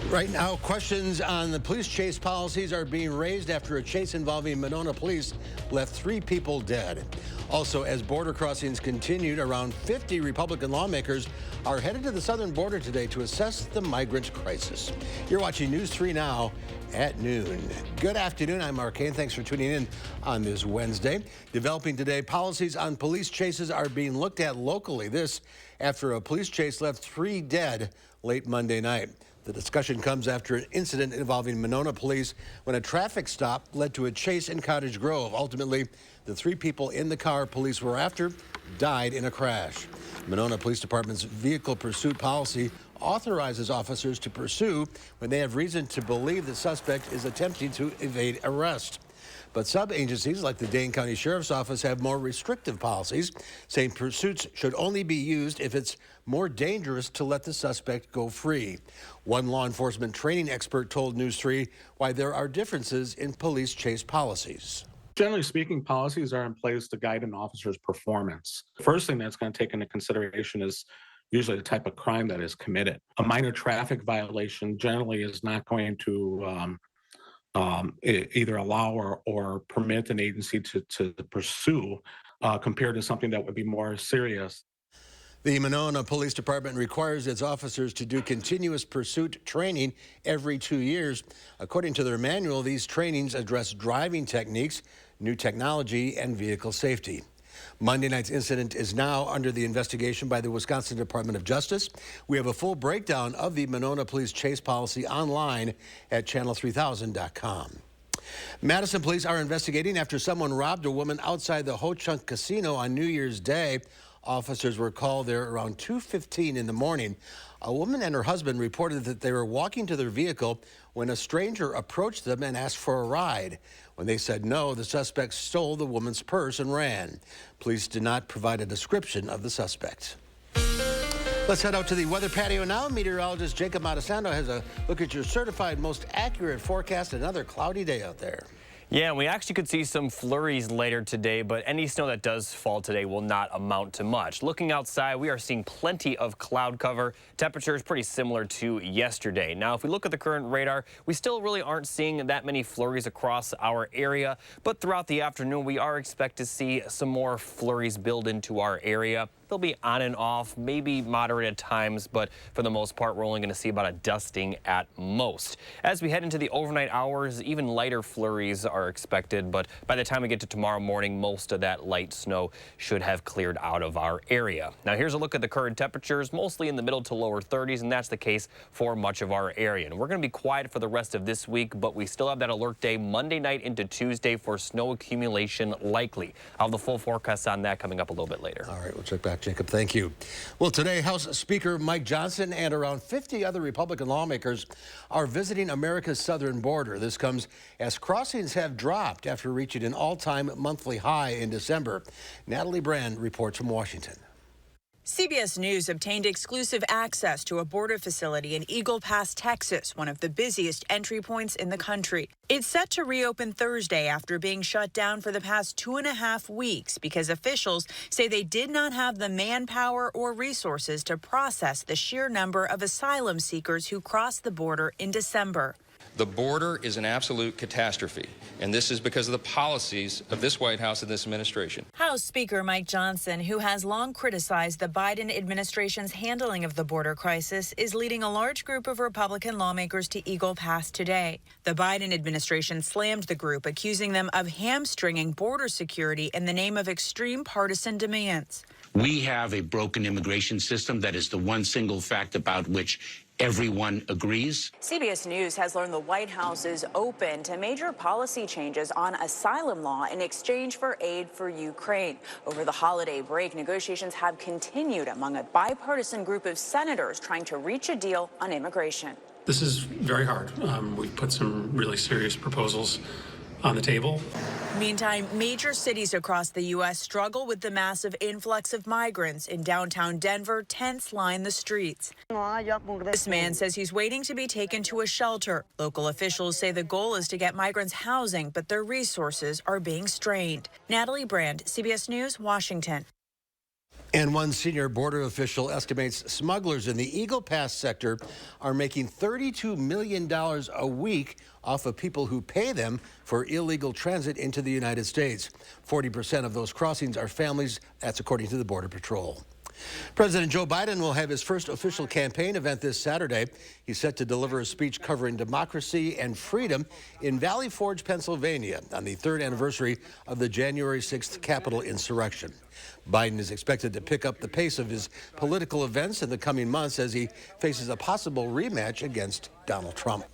Right now, questions on the police chase policies are being raised after a chase involving Monona police left 3 people dead. Also, as border crossings continued, around 50 Republican lawmakers are headed to the southern border today to assess the migrant crisis. You're watching News 3 Now at noon. Good afternoon. I'm Mark Kane. Thanks for tuning in on this Wednesday. Developing today, policies on police chases are being looked at locally. This after a police chase left 3 dead late Monday night. The discussion comes after an incident involving Monona police when a traffic stop led to a chase in Cottage Grove. Ultimately, the 3 people in the car police were after died in a crash. Monona Police Department's vehicle pursuit policy authorizes officers to pursue when they have reason to believe the suspect is attempting to evade arrest. But sub-agencies like the Dane County Sheriff's Office have more restrictive policies, saying pursuits should only be used if it's more dangerous to let the suspect go free. One law enforcement training expert told News 3 why there are differences in police chase policies. Generally speaking, policies are in place to guide an officer's performance. The first thing that's going to take into consideration is usually the type of crime that is committed. A minor traffic violation generally is not going to either allow or permit an agency to pursue compared to something that would be more serious. The Monona Police Department requires its officers to do continuous pursuit training every 2 years. According to their manual, these trainings address driving techniques, new technology, and vehicle safety. Monday night's incident is now under the investigation by the Wisconsin Department of Justice. We have a full breakdown of the Monona Police chase policy online at channel3000.com. Madison police are investigating after someone robbed a woman outside the Ho-Chunk Casino on New Year's Day. Officers were called there around 2:15 in the morning. A woman and her husband reported that they were walking to their vehicle when a stranger approached them and asked for a ride. When they said no, the suspect stole the woman's purse and ran. Police did not provide a description of the suspect. Let's head out to the weather patio now. Meteorologist Jacob Madison has a look at your certified most accurate forecast. Another cloudy day out there. Yeah, we actually could see some flurries later today, but any snow that does fall today will not amount to much. Looking outside, we are seeing plenty of cloud cover. Temperature is pretty similar to yesterday. Now, if we look at the current radar, we still really aren't seeing that many flurries across our area, but throughout the afternoon, we are expected to see some more flurries build into our area. They'll be on and off, maybe moderate at times, but for the most part, we're only going to see about a dusting at most. As we head into the overnight hours, even lighter flurries are expected, but by the time we get to tomorrow morning, most of that light snow should have cleared out of our area. Now, here's a look at the current temperatures, mostly in the middle to lower 30s, and that's the case for much of our area. And we're going to be quiet for the rest of this week, but we still have that alert day Monday night into Tuesday for snow accumulation likely. I'll have the full forecast on that coming up a little bit later. All right, we'll check back. Jacob, thank you. Well, today, House Speaker Mike Johnson and around 50 other Republican lawmakers are visiting America's southern border. This comes as crossings have dropped after reaching an all-time monthly high in December. Natalie Brand reports from Washington. CBS News obtained exclusive access to a border facility in Eagle Pass, Texas, one of the busiest entry points in the country. It's set to reopen Thursday after being shut down for the past 2.5 weeks because officials say they did not have the manpower or resources to process the sheer number of asylum seekers who crossed the border in December. The border is an absolute catastrophe, and this is because of the policies of this White House and this administration. House Speaker Mike Johnson, who has long criticized the Biden administration's handling of the border crisis, is leading a large group of Republican lawmakers to Eagle Pass today. The Biden administration slammed the group, accusing them of hamstringing border security in the name of extreme partisan demands. We have a broken immigration system that is the one single fact about which everyone agrees. CBS News has learned the White House is open to major policy changes on asylum law in exchange for aid for Ukraine. Over the holiday break, negotiations have continued among a bipartisan group of senators trying to reach a deal on immigration. This is very hard. We've put some really serious proposals on the table. Meantime, major cities across the U.S. struggle with the massive influx of migrants. In downtown Denver, tents line the streets. This man says he's waiting to be taken to a shelter. Local officials say the goal is to get migrants housing, but their resources are being strained. Natalie Brand, CBS News, Washington. And one senior border official estimates smugglers in the Eagle Pass sector are making $32 million a week off of people who pay them for illegal transit into the United States. 40% of those crossings are families. That's according to the Border Patrol. President Joe Biden will have his first official campaign event this Saturday. He's set to deliver a speech covering democracy and freedom in Valley Forge, Pennsylvania, on the 3rd anniversary of the January 6th Capitol insurrection. Biden is expected to pick up the pace of his political events in the coming months as he faces a possible rematch against Donald Trump.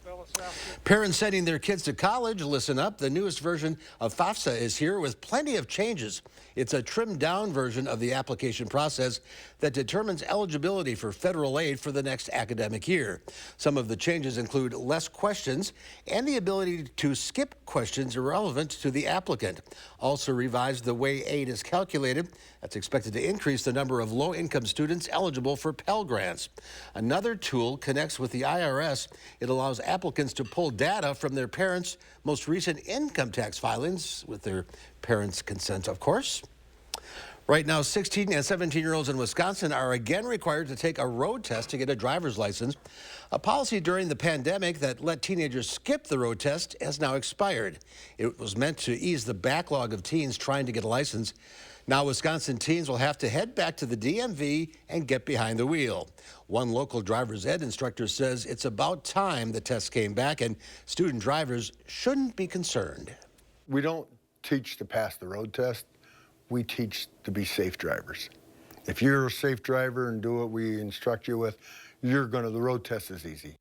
Parents sending their kids to college, listen up. The newest version of FAFSA is here with plenty of changes. It's a trimmed-down version of the application process that determines eligibility for federal aid for the next academic year. Some of the changes include less questions and the ability to skip questions irrelevant to the applicant. Also revised the way aid is calculated. That's expected to increase the number of low-income students eligible for Pell Grants. Another tool connects with the IRS. It allows applicants to pull data from their parents' most recent income tax filings, with their parents' consent, of course. Right now, 16 and 17-year-olds in Wisconsin are again required to take a road test to get a driver's license. A policy during the pandemic that let teenagers skip the road test has now expired. It was meant to ease the backlog of teens trying to get a license. Now, Wisconsin teens will have to head back to the DMV and get behind the wheel. One local driver's ed instructor says it's about time the test came back, and student drivers shouldn't be concerned. We don't teach to pass the road test. We teach to be safe drivers. If you're a safe driver and do what we instruct you with, the road test is easy.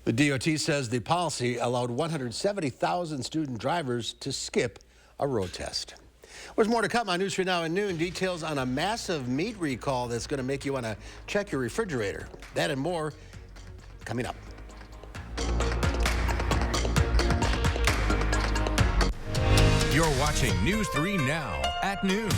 The DOT says the policy allowed 170,000 student drivers to skip a road test. There's more to come on News 3 Now at noon. Details on a massive meat recall that's going to make you want to check your refrigerator. That and more coming up. You're watching News 3 Now at noon.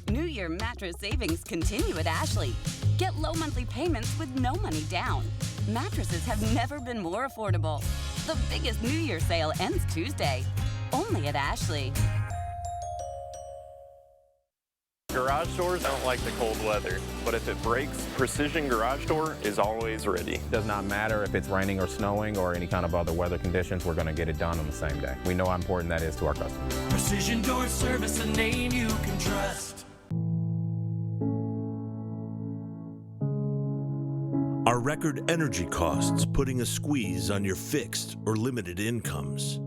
New Year mattress savings continue at Ashley. Get low monthly payments with no money down. Mattresses have never been more affordable. The biggest New Year sale ends Tuesday, only at Ashley. Garage doors don't like the cold weather, but if it breaks, Precision Garage Door is always ready. Does not matter if it's raining or snowing or any kind of other weather conditions, we're going to get it done on the same day. We know how important that is to our customers. Precision Door Service, a name you can trust. Are record energy costs putting a squeeze on your fixed or limited incomes?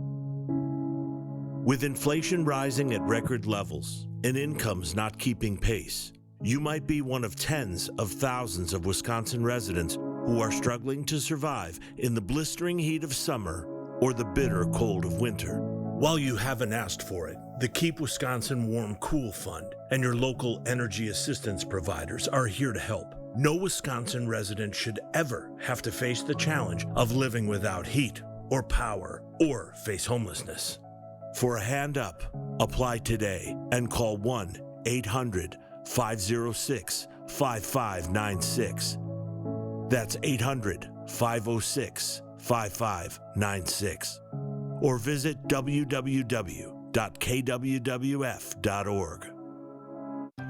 With inflation rising at record levels and incomes not keeping pace, you might be one of tens of thousands of Wisconsin residents who are struggling to survive in the blistering heat of summer or the bitter cold of winter. While you haven't asked for it, the Keep Wisconsin Warm Cool Fund and your local energy assistance providers are here to help. No Wisconsin resident should ever have to face the challenge of living without heat or power or face homelessness. For a hand up, apply today and call 1-800-506-5596. That's 800-506-5596. Or visit www.kwwf.org.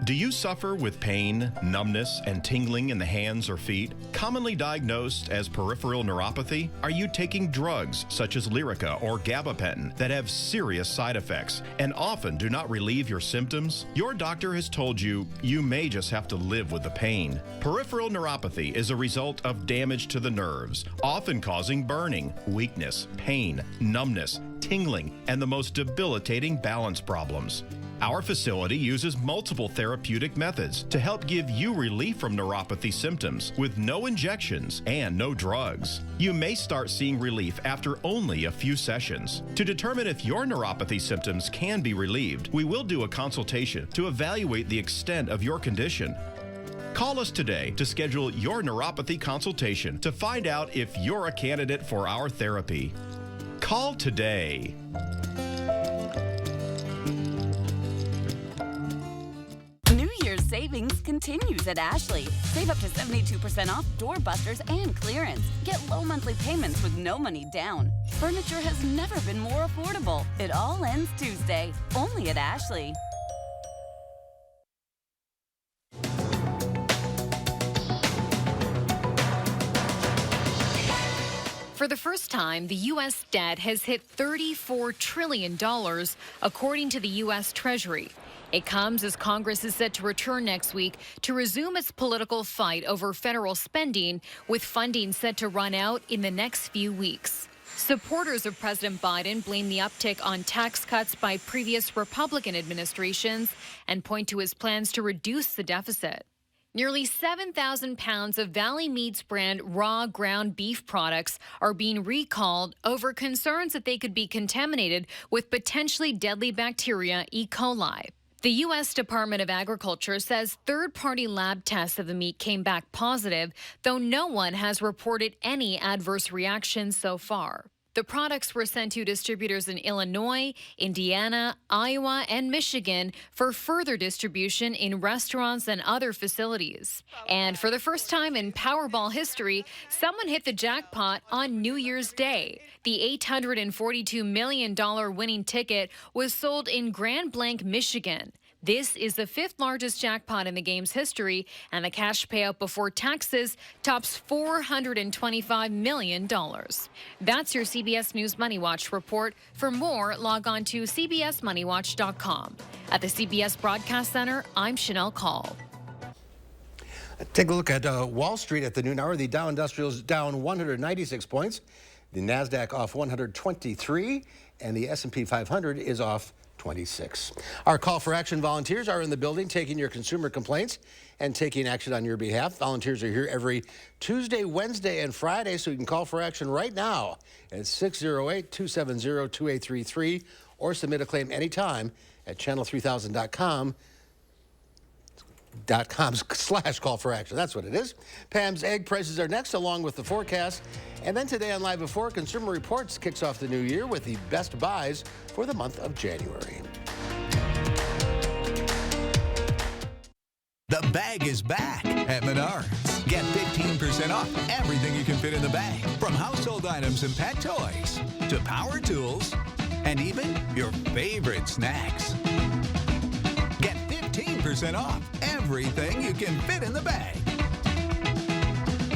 Do you suffer with pain, numbness, and tingling in the hands or feet? Commonly diagnosed as peripheral neuropathy? Are you taking drugs such as Lyrica or gabapentin that have serious side effects and often do not relieve your symptoms? Your doctor has told you you may just have to live with the pain. Peripheral neuropathy is a result of damage to the nerves, often causing burning, weakness, pain, numbness, tingling, and the most debilitating balance problems. Our facility uses multiple therapeutic methods to help give you relief from neuropathy symptoms with no injections and no drugs. You may start seeing relief after only a few sessions. To determine if your neuropathy symptoms can be relieved, we will do a consultation to evaluate the extent of your condition. Call us today to schedule your neuropathy consultation to find out if you're a candidate for our therapy. Call today. savings continues at Ashley. Save up to 72% off doorbusters and clearance. Get low monthly payments with no money down. Furniture has never been more affordable. It all ends Tuesday, only at Ashley. For the first time, the U.S. debt has hit $34 trillion, according to the U.S. Treasury. It comes as Congress is set to return next week to resume its political fight over federal spending, with funding set to run out in the next few weeks. Supporters of President Biden blame the uptick on tax cuts by previous Republican administrations and point to his plans to reduce the deficit. Nearly 7,000 pounds of Valley Meats brand raw ground beef products are being recalled over concerns that they could be contaminated with potentially deadly bacteria E. coli. The U.S. Department of Agriculture says third-party lab tests of the meat came back positive, though no one has reported any adverse reactions so far. The products were sent to distributors in Illinois, Indiana, Iowa, and Michigan for further distribution in restaurants and other facilities. And for the first time in Powerball history, someone hit the jackpot on New Year's Day. The $842 million winning ticket was sold in Grand Blanc, Michigan. This is the fifth largest jackpot in the game's history, and the cash payout before taxes tops $425 million. That's your CBS News Money Watch report. For more, log on to cbsmoneywatch.com. At the CBS Broadcast Center, I'm Chanel Call. Take a look at Wall Street at the noon hour. The Dow Industrials down 196 points. The NASDAQ off 123, and the S&P 500 is off 26. Our call for action volunteers are in the building taking your consumer complaints and taking action on your behalf. Volunteers are here every Tuesday, Wednesday, and Friday, so you can call for action right now at 608-270-2833 or submit a claim anytime at channel3000.com/call for action. That's what it is. Pam's egg prices are next, along with the forecast. And then today on Live Before, Consumer Reports kicks off the new year with the best buys for the month of January. The bag is back at Menards. Get 15% off everything you can fit in the bag, from household items and pet toys to power tools and even your favorite snacks. Get 15% off everything you can fit in the bag.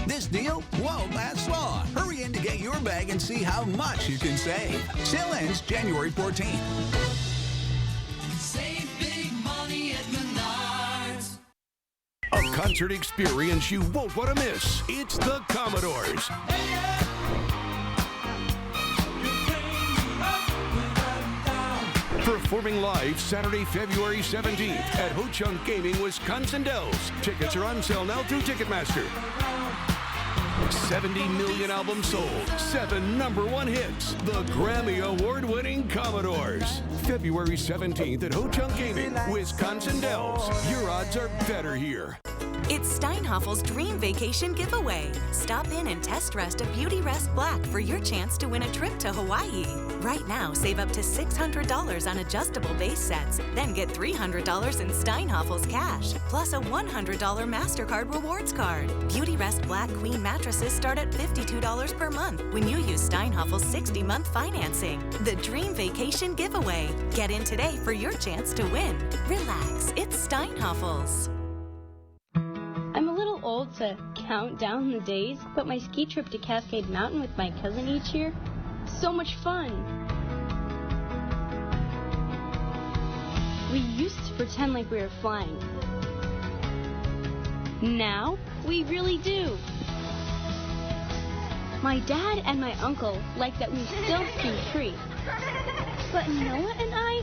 This deal won't last long. Hurry in to get your bag and see how much you can save. Sale ends January 14th. Save big money at Menards. A concert experience you won't want to miss. It's the Commodores. Performing live Saturday, February 17th at Ho-Chunk Gaming, Wisconsin Dells. Tickets are on sale now through Ticketmaster. 70 million albums sold, 7 #1 hits. The Grammy Award-winning Commodores. February 17th at Ho-Chunk Gaming, Wisconsin Dells. Your odds are better here. It's Steinhaffel's Dream Vacation Giveaway. Stop in and test rest a Beauty Rest Black for your chance to win a trip to Hawaii. Right now, save up to $600 on adjustable base sets. Then get $300 in Steinhaffel's cash, plus a $100 MasterCard rewards card. Beauty Rest Black Queen mattresses start at $52 per month when you use Steinhaffel's 60-month financing. The Dream Vacation Giveaway. Get in today for your chance to win. Relax, it's Steinhaffel's. I'm a little old to count down the days, but my ski trip to Cascade Mountain with my cousin each year, so much fun. We used to pretend like we were flying. Now, we really do. My dad and my uncle like that we still ski free. But Noah and I,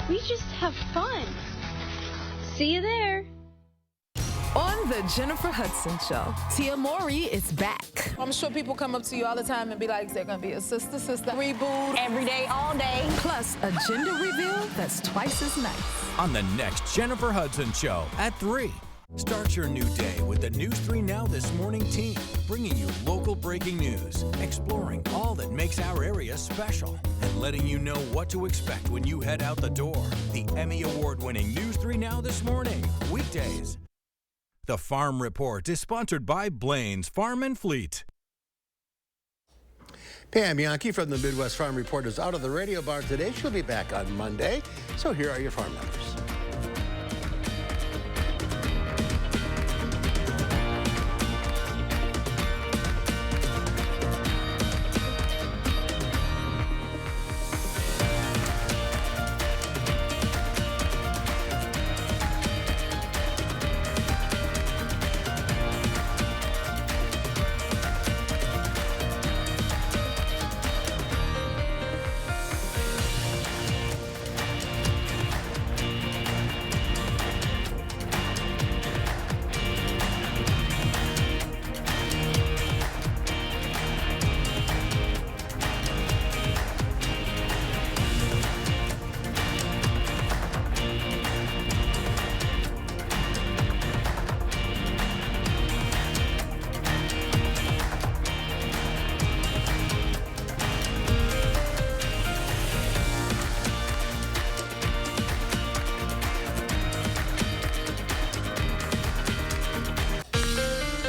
we just have fun. See you there. On the Jennifer Hudson Show, Tia Mowry is back. I'm sure people come up to you all the time and be like, is there going to be a sister reboot? Every day, all day. Plus, a gender reveal that's twice as nice. On the next Jennifer Hudson Show at 3. Start your new day with the News 3 Now This Morning team, bringing you local breaking news, exploring all that makes our area special, and letting you know what to expect when you head out the door. The Emmy Award-winning News 3 Now This Morning, weekdays. The Farm Report is sponsored by Blaine's Farm and Fleet. Pam Yankee from the Midwest Farm Report is out of the radio barn today. She'll be back on Monday. So here are your farm numbers.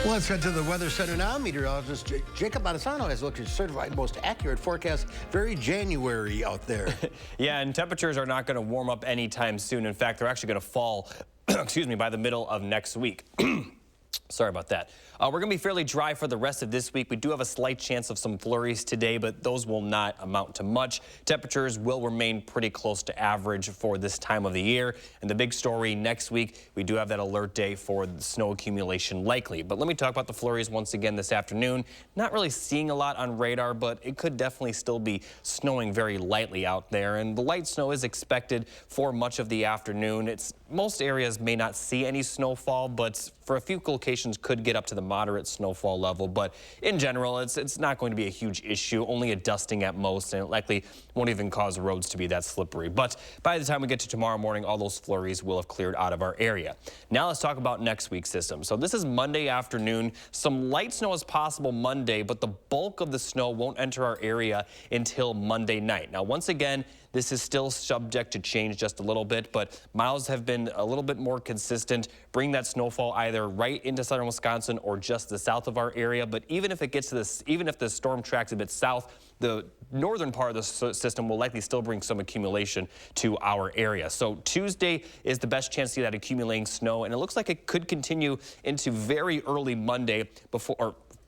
Let's head to the Weather Center now. Meteorologist Jacob Madison has looked at certified most accurate forecast. Very January out there. Yeah, and temperatures are not going to warm up anytime soon. In fact, they're actually going to fall, excuse me, by the middle of next week. Sorry about that. We're going to be fairly dry for the rest of this week. We do have a slight chance of some flurries today, but those will not amount to much. Temperatures will remain pretty close to average for this time of the year. And the big story next week, we do have that alert day for the snow accumulation likely. But let me talk about the flurries once again this afternoon. Not really seeing a lot on radar, but it could definitely still be snowing very lightly out there. And the light snow is expected for much of the afternoon. Most areas may not see any snowfall, but for a few locations could get up to the moderate snowfall level. But in general, it's not going to be a huge issue, only a dusting at most, and it likely won't even cause roads to be that slippery. But by the time we get to tomorrow morning, all those flurries will have cleared out of our area. Now let's talk about next week's system. So this is Monday afternoon. Some light snow is possible Monday, but the bulk of the snow won't enter our area until Monday night. Now, once again, this is still subject to change just a little bit, but miles have been a little bit more consistent, bring that snowfall either right into southern Wisconsin or just the south of our area. But even if it gets to this, even if the storm tracks a bit south, the northern part of the system will likely still bring some accumulation to our area. So Tuesday is the best chance to see that accumulating snow, and it looks like it could continue into very early Monday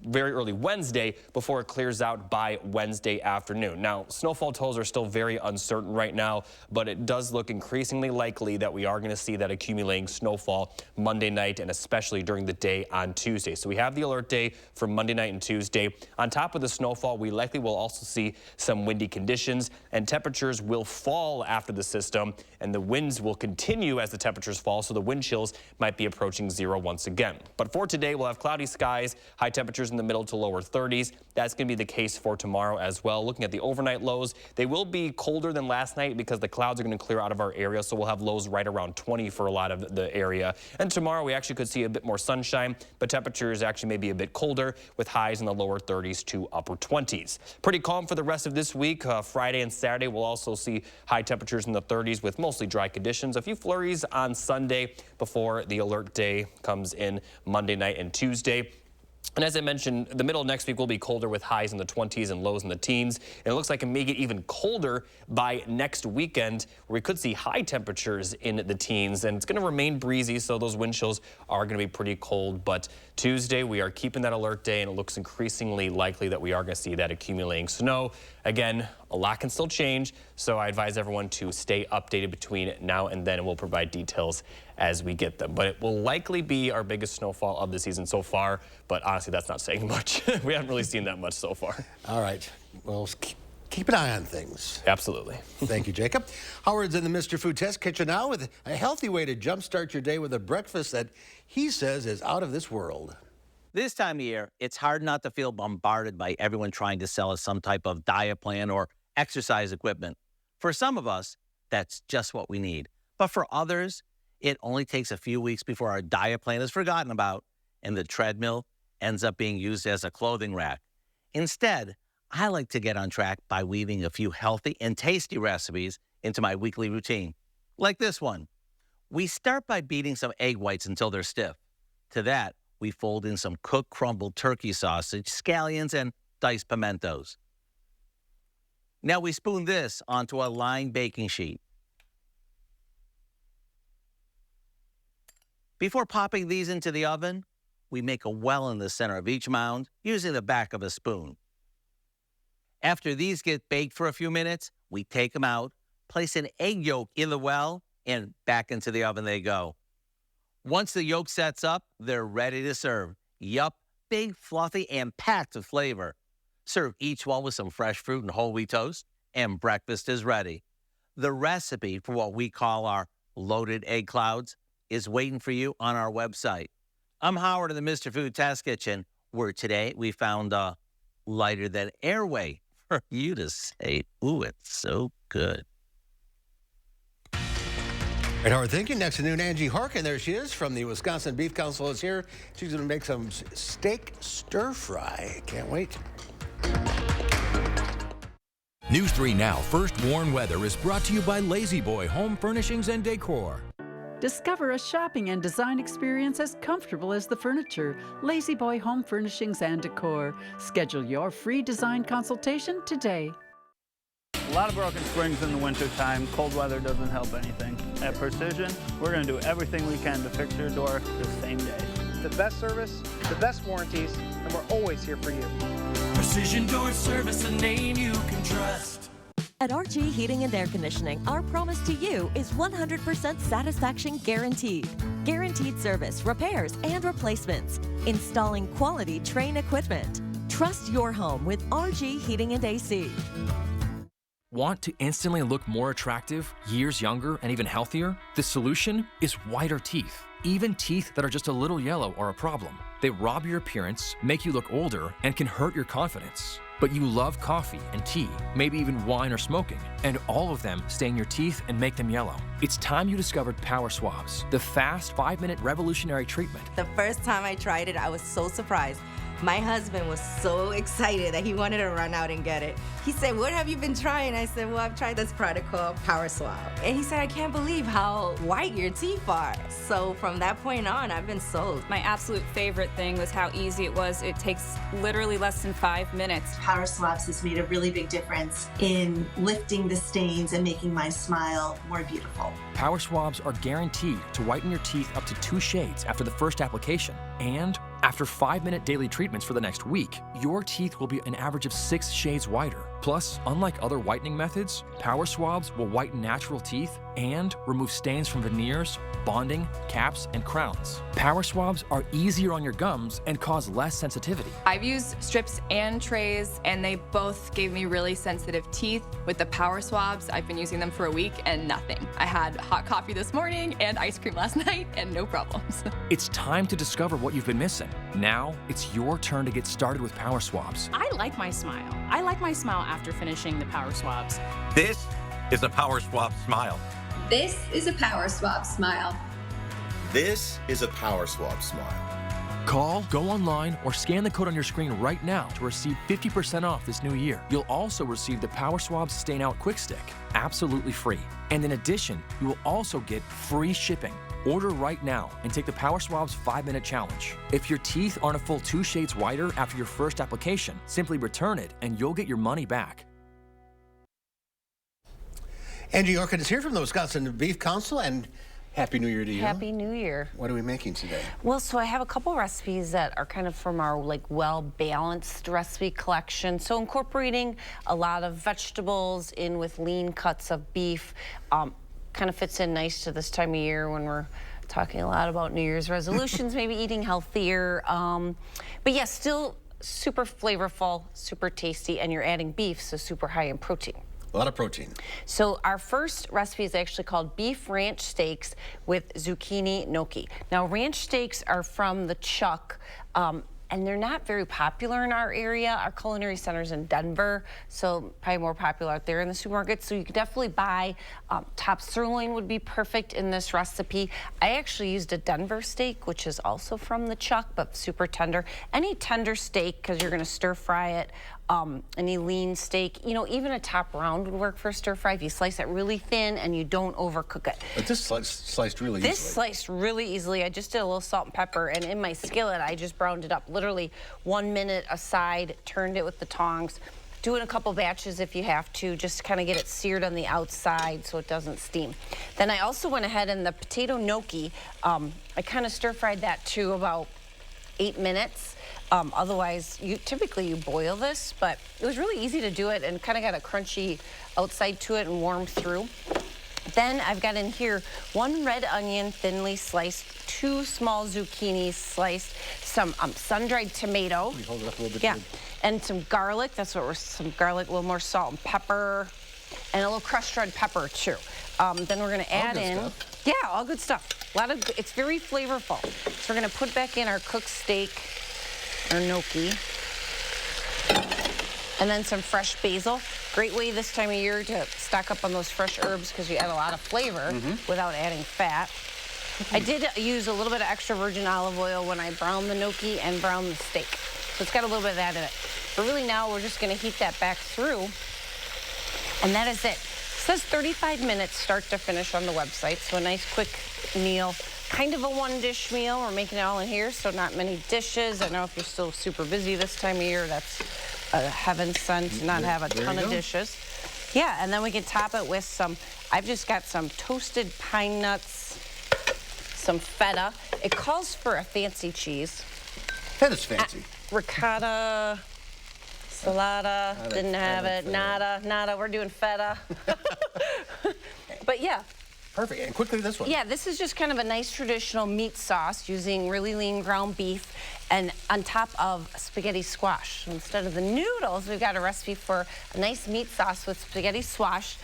very early Wednesday before it clears out by Wednesday afternoon. Now, snowfall totals are still very uncertain right now, but it does look increasingly likely that we are going to see that accumulating snowfall Monday night and especially during the day on Tuesday. So we have the alert day for Monday night and Tuesday. On top of the snowfall, we likely will also see some windy conditions, and temperatures will fall after the system, and the winds will continue as the temperatures fall, so the wind chills might be approaching zero once again. But for today, we'll have cloudy skies, high temperatures in the middle to lower 30s. That's going to be the case for tomorrow as well. Looking at the overnight lows, they will be colder than last night because the clouds are going to clear out of our area, so we'll have lows right around 20 for a lot of the area. And tomorrow we actually could see a bit more sunshine, but temperatures actually may be a bit colder with highs in the lower 30s to upper 20s. Pretty calm for the rest of this week. Friday and Saturday we'll also see high temperatures in the 30s with mostly dry conditions. A few flurries on Sunday before the alert day comes in Monday night and Tuesday. And as I mentioned, the middle of next week will be colder with highs in the 20s and lows in the teens. And it looks like it may get even colder by next weekend, where we could see high temperatures in the teens. And it's going to remain breezy, so those wind chills are going to be pretty cold. But Tuesday, we are keeping that alert day, and it looks increasingly likely that we are going to see that accumulating snow. Again, a lot can still change, so I advise everyone to stay updated between now and then, and we'll provide details as we get them. But it will likely be our biggest snowfall of the season so far, but honestly, that's not saying much. We haven't really seen that much so far. All right. Well, keep an eye on things. Absolutely. Thank you, Jacob. Howard's in the Mr. Food Test Kitchen now with a healthy way to jumpstart your day with a breakfast that he says is out of this world. This time of year, it's hard not to feel bombarded by everyone trying to sell us some type of diet plan or exercise equipment. For some of us, that's just what we need. But for others, It only takes a few weeks before our diet plan is forgotten about and the treadmill ends up being used as a clothing rack. Instead, I like to get on track by weaving a few healthy and tasty recipes into my weekly routine, like this one. We start by beating some egg whites until they're stiff. To that, we fold in some cooked crumbled turkey sausage, scallions, and diced pimentos. Now we spoon this onto a lined baking sheet. Before popping these into the oven, we make a well in the center of each mound using the back of a spoon. After these get baked for a few minutes, we take them out, place an egg yolk in the well, and back into the oven they go. Once the yolk sets up, they're ready to serve. Yup, big, fluffy, and packed with flavor. Serve each one with some fresh fruit and whole wheat toast, and breakfast is ready. The recipe for what we call our loaded egg clouds is waiting for you on our website. I'm Howard in the Mr. Food Test Kitchen, where today we found a lighter than air way for you to say, ooh, it's so good. And how we're thinking next to noon, Angie Harkin, there she is from the Wisconsin Beef Council is here. She's going to make some steak stir fry. Can't wait. News 3 Now First Warn Weather is brought to you by Lazy Boy Home Furnishings and Decor. Discover a shopping and design experience as comfortable as the furniture. Lazy Boy Home Furnishings and Decor. Schedule your free design consultation today. A lot of broken springs in the wintertime. Cold weather doesn't help anything. At Precision, we're going to do everything we can to fix your door the same day. The best service, the best warranties, and we're always here for you. Precision Door Service, a name you can trust. At RG Heating and Air Conditioning, our promise to you is 100% satisfaction guaranteed. Guaranteed service, repairs, and replacements. Installing quality Trane equipment. Trust your home with RG Heating and AC. Want to instantly look more attractive, years younger, and even healthier? The solution is whiter teeth. Even teeth that are just a little yellow are a problem. They rob your appearance, make you look older, and can hurt your confidence. But you love coffee and tea, maybe even wine or smoking, and all of them stain your teeth and make them yellow. It's time you discovered Power Swabs, the fast 5-minute revolutionary treatment. The first time I tried it, I was so surprised. My husband was so excited that he wanted to run out and get it. He said, "What have you been trying?" I said, "Well, I've tried this product called Power Swab." And he said, "I can't believe how white your teeth are." So from that point on, I've been sold. My absolute favorite thing was how easy it was. It takes literally less than 5 minutes. Power Swabs has made a really big difference in lifting the stains and making my smile more beautiful. Power Swabs are guaranteed to whiten your teeth up to 2 shades after the first application. And after 5-minute daily treatments for the next week, your teeth will be an average of 6 shades whiter. Plus, unlike other whitening methods, Power Swabs will whiten natural teeth and remove stains from veneers, bonding, caps, and crowns. Power Swabs are easier on your gums and cause less sensitivity. I've used strips and trays, and they both gave me really sensitive teeth. With the Power Swabs, I've been using them for a week and nothing. I had hot coffee this morning and ice cream last night and no problems. It's time to discover what you've been missing. Now, it's your turn to get started with Power Swabs. I like my smile. I like my smile after finishing the Power Swabs. This is a Power Swab smile. This is a Power Swab smile. This is a Power Swab smile. Call, go online, or scan the code on your screen right now to receive 50% off this new year. You'll also receive the Power Swabs Stain Out Quick Stick, absolutely free. And in addition, you will also get free shipping. Order right now and take the Power Swabs 5-minute challenge. If your teeth aren't a full 2 shades whiter after your first application, simply return it and you'll get your money back. Angie Harkin is here from the Wisconsin Beef Council, and Happy New Year to you. Happy New Year. What are we making today? Well, so I have a couple recipes that are kind of from our well-balanced recipe collection. So incorporating a lot of vegetables in with lean cuts of beef kind of fits in nice to this time of year when we're talking a lot about New Year's resolutions, maybe eating healthier. But yeah, still super flavorful, super tasty, and you're adding beef, so super high in protein. A lot of protein. So our first recipe is actually called beef ranch steaks with zucchini gnocchi. Now ranch steaks are from the chuck. and they're not very popular in our area. Our culinary center's in Denver, so probably more popular out there in the supermarket. So you could definitely buy top sirloin would be perfect in this recipe. I actually used a Denver steak, which is also from the chuck, but super tender. Any tender steak, because you're going to stir fry it. Any lean steak, you know, even a top round would work for a stir fry if you slice it really thin and you don't overcook it. But this sliced really easily. This sliced really easily. I just did a little salt and pepper, and in my skillet, I just browned it up literally 1 minute aside, turned it with the tongs. Do it in a couple batches if you have to, just kind of get it seared on the outside so it doesn't steam. Then I also went ahead and the potato gnocchi, I kind of stir fried that too about 8 minutes. Otherwise, typically you boil this, but it was really easy to do it and kind of got a crunchy outside to it and warm through. Then I've got in here 1 red onion thinly sliced, 2 small zucchinis sliced, some sun-dried tomato. Can you hold it up a little bit? Yeah, and some garlic. That's what we're, some garlic, a little more salt and pepper, and a little crushed red pepper too. Then we're gonna add in, stuff. Yeah, all good stuff. A lot of, it's very flavorful. So we're gonna put back in our cooked steak, or gnocchi, and then some fresh basil. Great way this time of year to stock up on those fresh herbs because you add a lot of flavor without adding fat. I did use a little bit of extra virgin olive oil when I browned the gnocchi and browned the steak. So it's got a little bit of that in it. But really now we're just gonna heat that back through, and that is it. It says 35 minutes start to finish on the website, so a nice quick meal. Kind of a 1-dish meal. We're making it all in here, so not many dishes. I know if you're still super busy this time of year, that's a heaven sent to not have a ton of dishes. Yeah, and then we can top it with some, I've just got some toasted pine nuts, some feta. It calls for a fancy cheese. Feta's fancy. Ricotta, salata, didn't have it, nada, we're doing feta. But yeah. Perfect, and quickly this one. Yeah, this is just kind of a nice traditional meat sauce using really lean ground beef and on top of spaghetti squash. So instead of the noodles, we've got a recipe for a nice meat sauce with spaghetti squash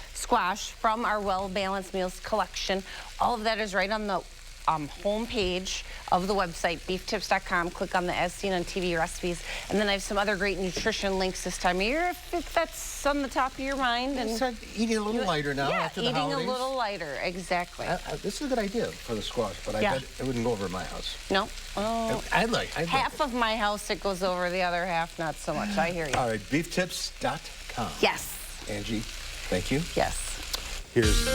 from our Well Balanced Meals collection. All of that is right on the home page of the website, beeftips.com. Click on the As Seen on TV recipes. And then I have some other great nutrition links this time of year if that's on the top of your mind. And start eating a little lighter now after the holidays. Eating a little lighter, exactly. This is a good idea for the squash, but I bet it wouldn't go over at my house. No. Oh, I'd like half of my house it goes over, the other half not so much. I hear you. All right, beeftips.com. Yes. Angie, thank you. Yes. Here's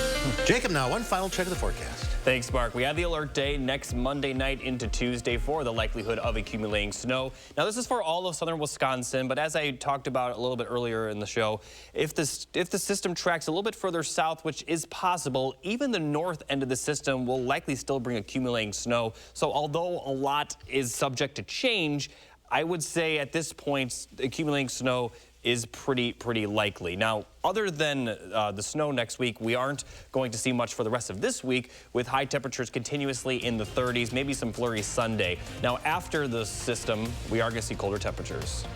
Jacob now. One final check of the forecast. Thanks, Mark. We have the alert day next Monday night into Tuesday for the likelihood of accumulating snow. Now, this is for all of southern Wisconsin, but as I talked about a little bit earlier in the show, if the system tracks a little bit further south, which is possible, even the north end of the system will likely still bring accumulating snow. So although a lot is subject to change, I would say at this point, accumulating snow is pretty likely. Now, other than the snow next week, we aren't going to see much for the rest of this week with high temperatures continuously in the 30s, maybe some flurries Sunday. Now, after the system, we are going to see colder temperatures.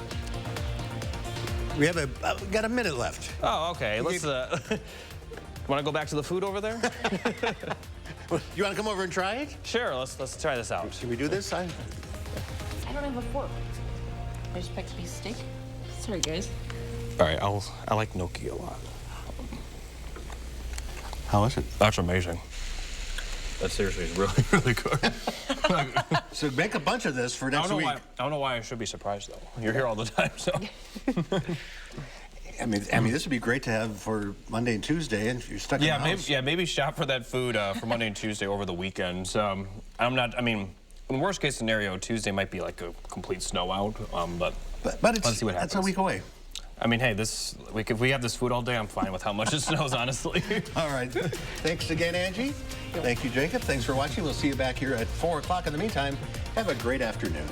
We have got a minute left. Oh, okay. Let's. Want to go back to the food over there? You want to come over and try it? Sure. Let's try this out. Should we do this? I don't have a fork. I just picked a piece of steak. Sorry, guys. All right, I like gnocchi a lot. How is it? That's amazing. That seriously is really, really good. So make a bunch of this for next week. I don't know why I should be surprised, though. You're here all the time, so. I mean, this would be great to have for Monday and Tuesday, and if you're stuck in the house. Maybe shop for that food for Monday and Tuesday over the weekend. In worst case scenario, Tuesday might be like a complete snow out, but let's see what happens. That's a week away. I mean, hey, if we have this food all day, I'm fine with how much it snows, honestly. All right. Thanks again, Angie. Thank you, Jacob. Thanks for watching. We'll see you back here at 4 o'clock. In the meantime, have a great afternoon.